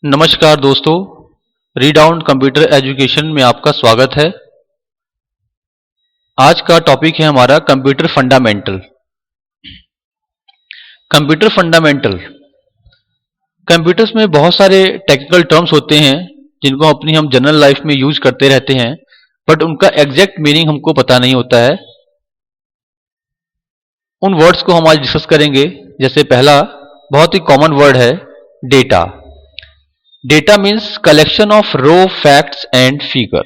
नमस्कार दोस्तों, रीडाउन computer education में आपका स्वागत है। आज का टॉपिक है हमारा computer fundamental. Computer fundamental, computers में बहुत सारे टेक्निकल टर्म्स होते हैं जिनको अपनी हम जनरल लाइफ में यूज करते रहते हैं, बट उनका एग्जैक्ट मीनिंग हमको पता नहीं होता है। उन वर्ड्स को हम आज डिस्कस करेंगे। जैसे पहला बहुत ही कॉमन वर्ड है data. Data means collection of raw facts and figure.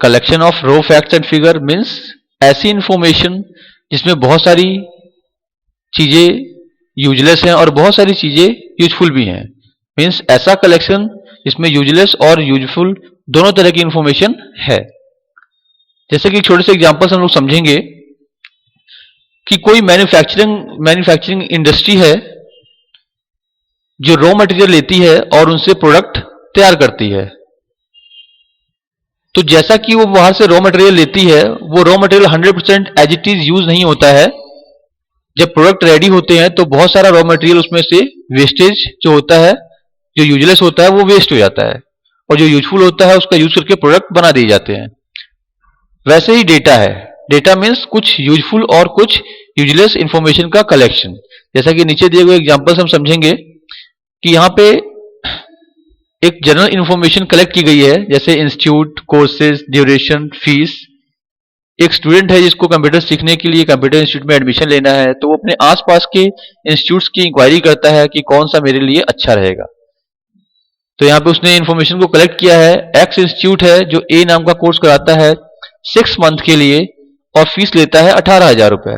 Collection of raw facts and figure means ऐसी इंफॉर्मेशन जिसमें बहुत सारी चीजें यूजलेस हैं और बहुत सारी चीजें यूजफुल भी हैं। मीन्स ऐसा कलेक्शन जिसमें यूजलेस और यूजफुल दोनों तरह की इंफॉर्मेशन है। जैसे कि छोटे से एग्जांपल्स हम लोग समझेंगे कि कोई मैन्युफैक्चरिंग इंडस्ट्री है जो रॉ मटेरियल लेती है और उनसे प्रोडक्ट तैयार करती है। तो जैसा कि वो बाहर से रॉ मटेरियल लेती है, वो raw material 100% as it is use नहीं होता है। जब प्रोडक्ट रेडी होते हैं तो बहुत सारा रॉ मटेरियल उसमें से वेस्टेज जो होता है, जो यूजलेस होता है, वो वेस्ट हो जाता है और जो यूजफुल होता है उसका यूज करके प्रोडक्ट बना दिए जाते हैं। वैसे ही डेटा है। डेटा मीन्स कुछ यूजफुल और कुछ यूजलेस इंफॉर्मेशन का कलेक्शन। जैसा कि नीचे दिए हुए एग्जांपल्स हम समझेंगे कि यहां पे एक जनरल इंफॉर्मेशन कलेक्ट की गई है, जैसे इंस्टीट्यूट, कोर्सेज, ड्यूरेशन, फीस। एक स्टूडेंट है जिसको कंप्यूटर सीखने के लिए कंप्यूटर इंस्टीट्यूट में एडमिशन लेना है, तो वो अपने आसपास के इंस्टीट्यूट्स की इंक्वायरी करता है कि कौन सा मेरे लिए अच्छा रहेगा। तो यहाँ पे उसने इंफॉर्मेशन को कलेक्ट किया है। एक्स इंस्टीट्यूट है जो ए नाम का कोर्स कराता है 6 मंथ के लिए और फीस लेता है 18,000 रुपए।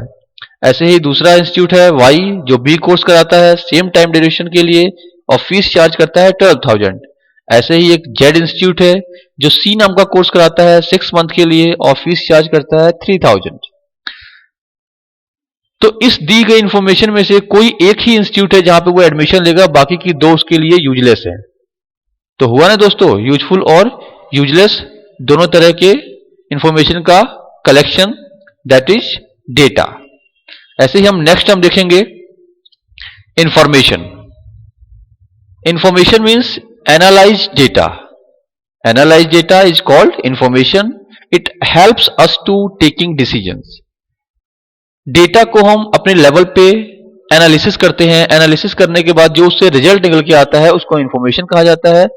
ऐसे ही दूसरा इंस्टीट्यूट है वाई जो बी कोर्स कराता है सेम टाइम ड्यूरेशन के लिए और फीस चार्ज करता है 12,000। ऐसे ही एक जेड इंस्टीट्यूट है जो सी नाम का कोर्स कराता है 6 मंथ के लिए और फीस चार्ज करता है 3,000। तो इस दी गई इंफॉर्मेशन में से कोई एक ही इंस्टीट्यूट है जहां पे वो एडमिशन लेगा, बाकी की दो उसके लिए यूजलेस है। तो हुआ ना दोस्तों, यूजफुल और यूजलेस दोनों तरह के इंफॉर्मेशन का कलेक्शन, दैट इज डेटा। ऐसे ही हम नेक्स्ट हम देखेंगे information. Information means analyzed data. Analyzed data is called information. It helps us to taking decisions. Data को हम अपने लेवल पे एनालिसिस करते हैं। एनालिसिस करने के बाद जो उससे रिजल्ट निकल के आता है उसको इंफॉर्मेशन कहा जाता है।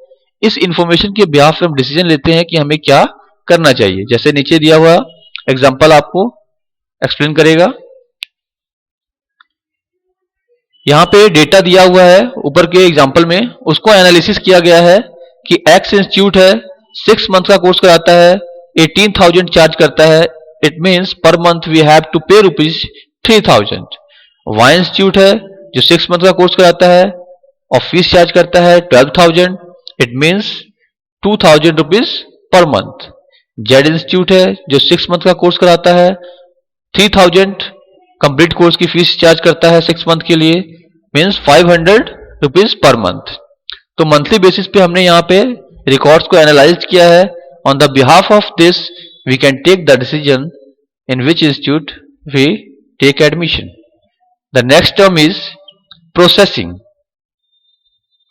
इस इंफॉर्मेशन के बिहाफ पे हम डिसीजन लेते हैं कि हमें क्या करना चाहिए। जैसे नीचे दिया हुआ एग्जांपल आपको एक्सप्लेन करेगा। यहां पे डेटा दिया हुआ है ऊपर के एग्जांपल में, उसको एनालिसिस किया गया है कि एक्स इंस्टीट्यूट है 6 मंथ का कोर्स कराता है, 18,000 चार्ज करता है। It means per month we have to pay ₹3,000। Y institute है जो 6 मंथ का कोर्स कराता है और फीस चार्ज करता है 12,000। It means ₹2,000 per month. Z institute है जो 6 मंथ का कोर्स कराता है 3,000 कंप्लीट कोर्स की फीस चार्ज करता है 6 मंथ के लिए, मीन्स ₹500 पर मंथ। तो मंथली बेसिस पे हमने यहाँ पे रिकॉर्ड्स को एनालाइज किया है। On the behalf of this we can take the decision in which institute we take admission. The next term is processing.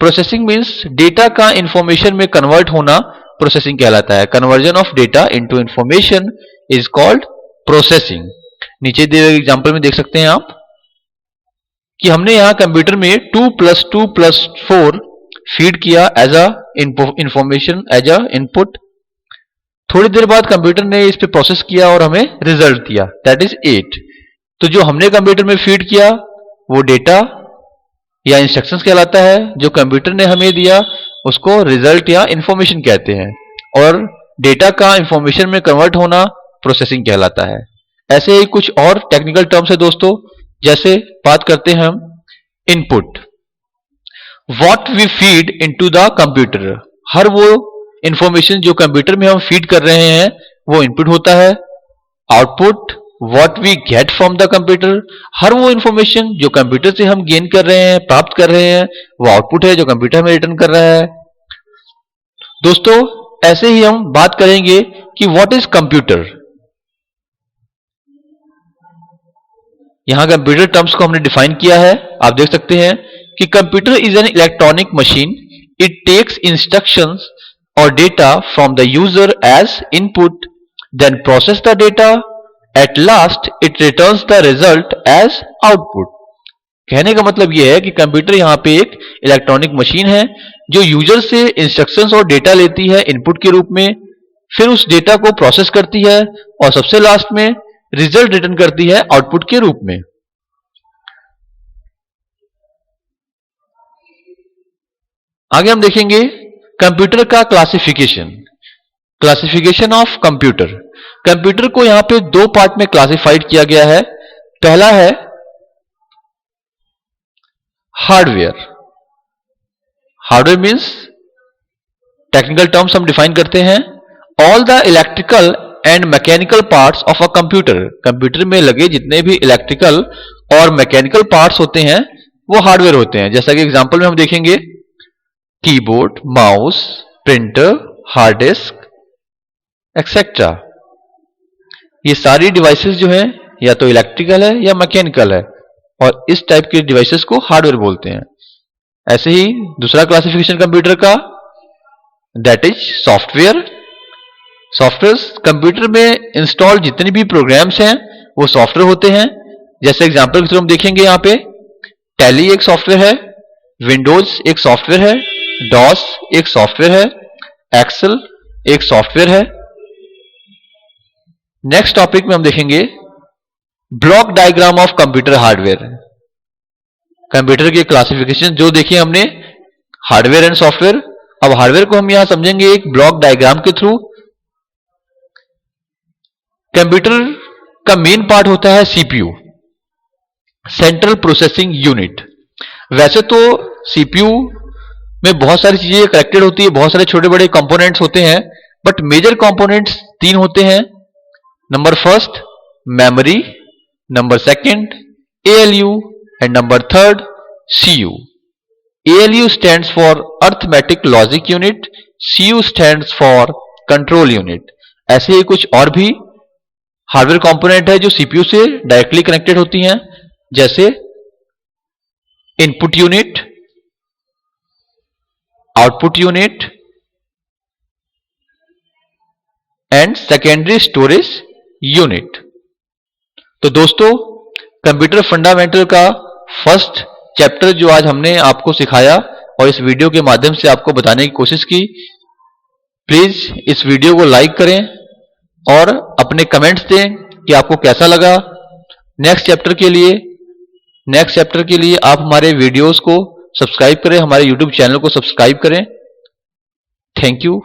Processing means data का information में कन्वर्ट होना प्रोसेसिंग कहलाता है। Conversion of data into information is called processing. नीचे दिए हुए example में देख सकते हैं आप कि हमने यहां कंप्यूटर में 2 + 2 + 4 फीड किया as a information, as a input. थोड़ी देर बाद कंप्यूटर ने इस पे प्रोसेस किया और हमें रिजल्ट दिया, दैट इज 8। तो जो हमने कंप्यूटर में फीड किया वो डेटा या इंस्ट्रक्शंस कहलाता है। जो कंप्यूटर ने हमें दिया उसको रिजल्ट या इंफॉर्मेशन कहते हैं और डेटा का इंफॉर्मेशन में कन्वर्ट होना प्रोसेसिंग कहलाता है। ऐसे ही कुछ और टेक्निकल टर्म्स है दोस्तों। जैसे बात करते हैं हम input. What we feed into the computer. हर वो इंफॉर्मेशन जो कंप्यूटर में हम फीड कर रहे हैं वो इनपुट होता है। Output, what we get from the computer. हर वो इंफॉर्मेशन जो कंप्यूटर से हम गेन कर रहे हैं, प्राप्त कर रहे हैं, वो आउटपुट है जो कंप्यूटर हमें रिटर्न कर रहा है। दोस्तों ऐसे ही हम बात करेंगे कि व्हाट इज कंप्यूटर। यहां कंप्यूटर टर्म्स को हमने डिफाइन किया है। आप देख सकते हैं कि computer is an electronic machine, it takes instructions और data from the user as input, then process the data, at last it returns the result as output. कहने का मतलब यह है कि कंप्यूटर यहां पे एक इलेक्ट्रॉनिक मशीन है जो यूजर से इंस्ट्रक्शंस और डेटा लेती है इनपुट के रूप में, फिर उस डेटा को प्रोसेस करती है और सबसे लास्ट में रिजल्ट रिटर्न करती है आउटपुट के रूप में। आगे हम देखेंगे कंप्यूटर का classification. Classification of computer. Computer को यहां पे दो पार्ट में क्लासिफाइड किया गया है। पहला है hardware. Hardware means technical terms हम डिफाइन करते हैं, all the electrical and mechanical parts of a computer. Computer में लगे जितने भी इलेक्ट्रिकल और मैकेनिकल पार्ट्स होते हैं वो हार्डवेयर होते हैं। जैसा कि एग्जांपल में हम देखेंगे keyboard, mouse, printer, hard disk etcetera. ये सारी डिवाइसेस जो हैं या तो इलेक्ट्रिकल है या मैकेनिकल है और इस टाइप के डिवाइसेस को हार्डवेयर बोलते हैं। ऐसे ही दूसरा क्लासिफिकेशन कंप्यूटर का, that is software. Software computer में इंस्टॉल जितने भी प्रोग्राम्स हैं वो सॉफ्टवेयर होते हैं। जैसे एग्जांपल के थ्रू हम देखेंगे यहां पे टैली एक सॉफ्टवेयर है, विंडोज एक सॉफ्टवेयर है, डॉस एक सॉफ्टवेयर है, एक्सेल एक सॉफ्टवेयर है। नेक्स्ट टॉपिक में हम देखेंगे block diagram of computer hardware. Computer के क्लासिफिकेशन जो देखिए हमने हार्डवेयर एंड सॉफ्टवेयर, अब हार्डवेयर को हम यहां समझेंगे एक ब्लॉक डायग्राम के थ्रू। कंप्यूटर का मेन पार्ट होता है सीपीयू, सेंट्रल प्रोसेसिंग यूनिट। वैसे तो सीपीयू में बहुत सारी चीजें कनेक्टेड होती है, बहुत सारे छोटे बड़े कंपोनेंट्स होते हैं, बट मेजर कंपोनेंट्स तीन होते हैं। Number first memory, number second ALU and number third CU. ALU stands for arithmetic logic unit, CU stands for control unit. ऐसे ही कुछ और भी हार्डवेयर कंपोनेंट है जो सीपीयू से डायरेक्टली कनेक्टेड होती हैं, जैसे input unit, output unit and secondary storage unit. तो दोस्तों कंप्यूटर फंडामेंटल का फर्स्ट चैप्टर जो आज हमने आपको सिखाया और इस वीडियो के माध्यम से आपको बताने की कोशिश की, प्लीज इस वीडियो को लाइक करें और अपने कमेंट्स दें कि आपको कैसा लगा। नेक्स्ट चैप्टर के लिए आप हमारे वीडियोस को सब्सक्राइब करें, हमारे यूट्यूब चैनल को सब्सक्राइब करें। Thank you.